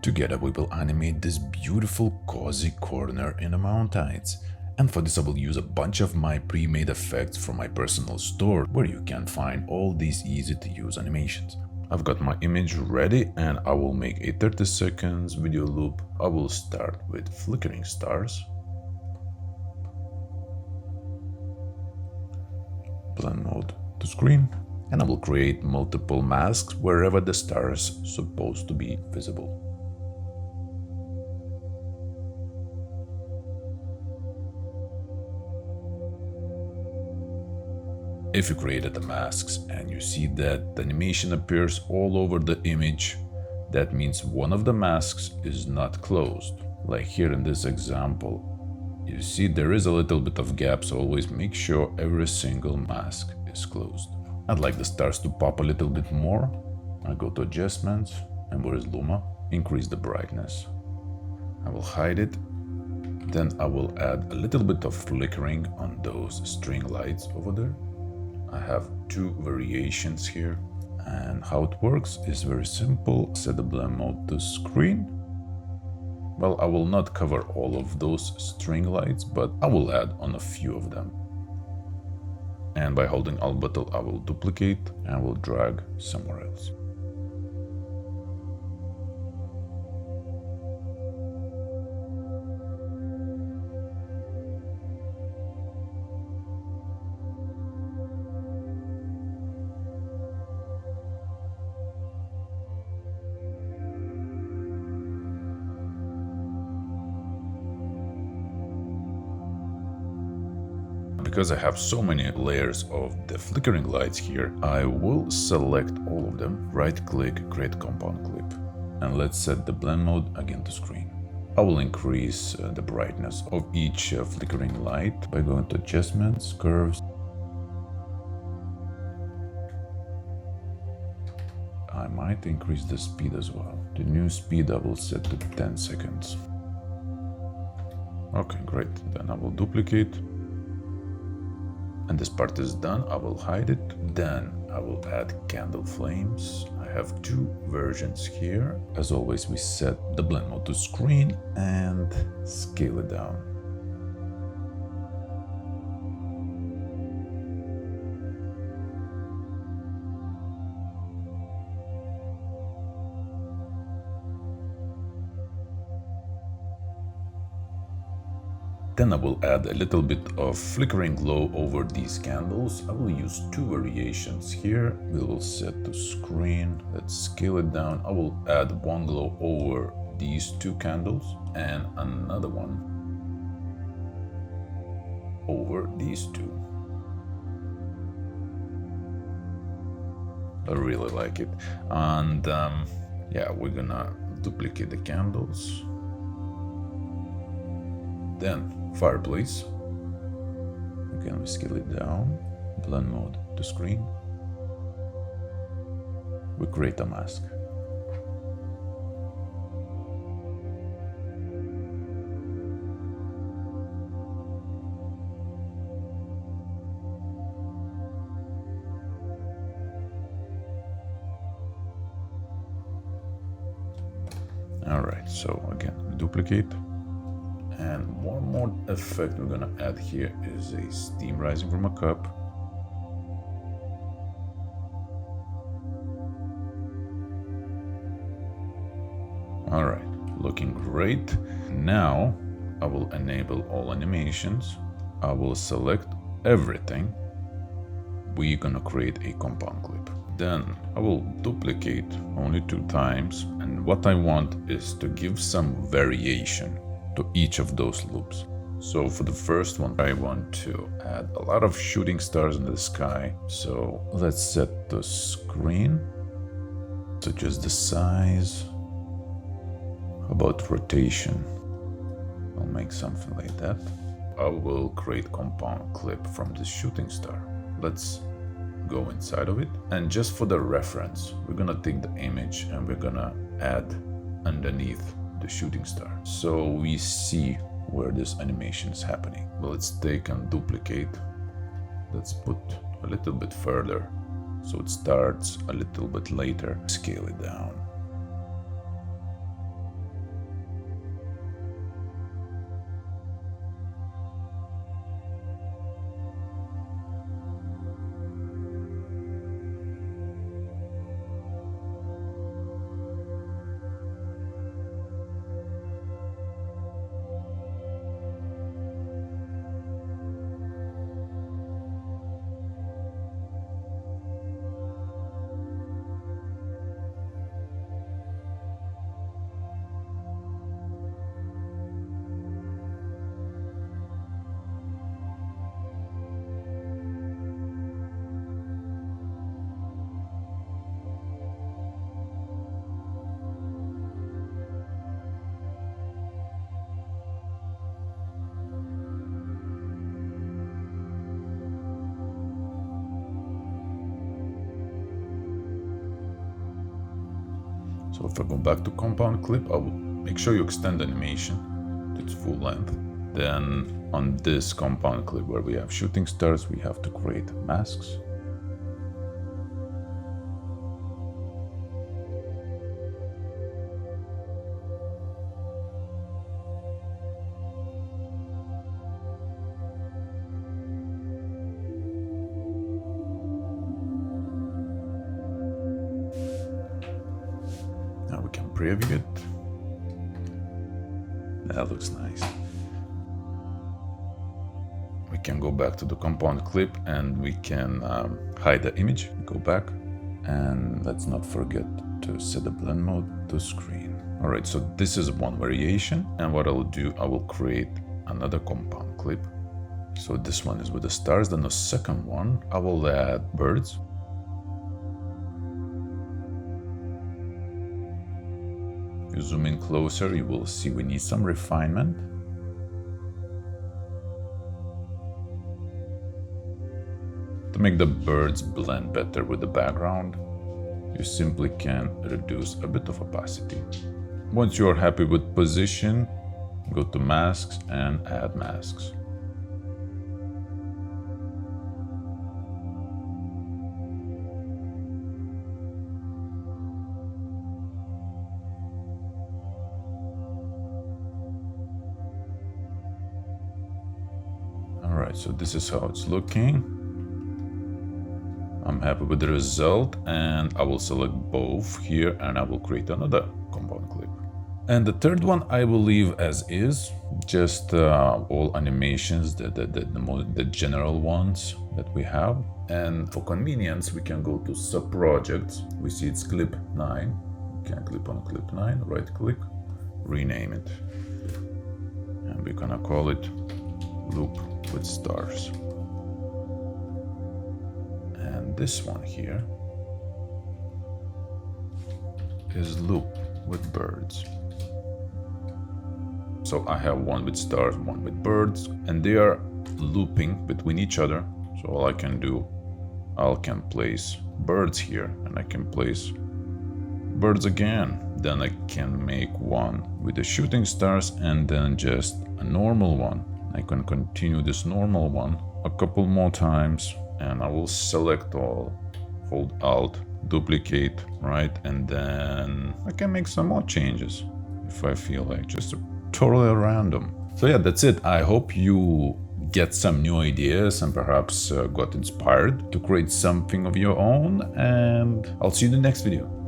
Together we will animate this beautiful cozy corner in the mountains. And for this I will use a bunch of my pre-made effects from my personal store, where you can find all these easy to use animations. I've got my image ready and I will make a 30 seconds video loop. I will start with flickering stars. Blend mode to screen. And I will create multiple masks wherever the star is supposed to be visible. If you created the masks and you see that the animation appears all over the image, that means one of the masks is not closed. Like here in this example, you see there is a little bit of gap, so always make sure every single mask is closed. I'd like the stars to pop a little bit more. I go to adjustments, and where is Luma? Increase the brightness. I will hide it. Then I will add a little bit of flickering on those string lights over there. I have two variations here, and how it works is very simple. Set the blend mode to screen. Well, I will not cover all of those string lights, but I will add on a few of them. And by holding Alt button, I will duplicate and will drag somewhere else. Because I have so many layers of the flickering lights here, I will select all of them, right-click, create compound clip, and let's set the blend mode again to screen. I will increase the brightness of each flickering light by going to adjustments, curves. I might increase the speed as well. The new speed I will set to 10 seconds. Okay, great. Then I will duplicate. And this part is done. I will hide it. Then I will add candle flames. I have two versions here. As always, we set the blend mode to screen and scale it down. Then I will add a little bit of flickering glow over these candles. I will use two variations here. We will set to screen. Let's scale it down. I will add one glow over these two candles and another one over these two. I really like it. And yeah, we're gonna duplicate the candles. Then Fireplace. Again, we scale it down. Blend mode to screen. We create a mask. All right, so again, duplicate. And one more effect we're gonna add here is a steam rising from a cup. All right, looking great. Now I will enable all animations. I will select everything. We're gonna create a compound clip. Then I will duplicate only 2 times. And what I want is to give some variation to each of those loops. So for the first one, I want to add a lot of shooting stars in the sky. So let's set the screen, adjust the size. How about rotation? I'll make something like that. I will create compound clip from the shooting star. Let's go inside of it. And just for the reference, we're gonna take the image and we're gonna add underneath the shooting star, so we see where this animation is happening. Well, let's take and duplicate. Let's put a little bit further so it starts a little bit later. Scale it down. So if I go back to compound clip, I will make sure you extend the animation to its full length. Then on this compound clip where we have shooting stars, we have to create masks. Now we can preview it. That looks nice. We can go back to the compound clip and we can hide the image. Go back and let's not forget to set the blend mode to screen. All right, so this is one variation, and what I'll do, I will create another compound clip. So this one is with the stars, then the second one, I will add birds. You zoom in closer, you will see we need some refinement. To make the birds blend better with the background, you simply can reduce a bit of opacity. Once you are happy with position, go to masks and add masks. All right, so this is how it's looking. I'm happy with the result, and I will select both here and I will create another compound clip. And the third one I will leave as is, just all animations, the general ones that we have. And for convenience, we can go to sub-projects. We see it's clip 9. We can click on clip 9, right click, rename it. And we're gonna call it Loop with Stars. And this one here is Loop with Birds. So I have one with stars, one with birds, and they are looping between each other. So all I can do, I can place birds here, and I can place birds again. Then I can make one with the shooting stars and then just a normal one. I can continue this normal one a couple more times, and I will select all, hold Alt, duplicate, right? And then I can make some more changes if I feel like, just totally random. So yeah, that's it. I hope you get some new ideas and perhaps got inspired to create something of your own, and I'll see you in the next video.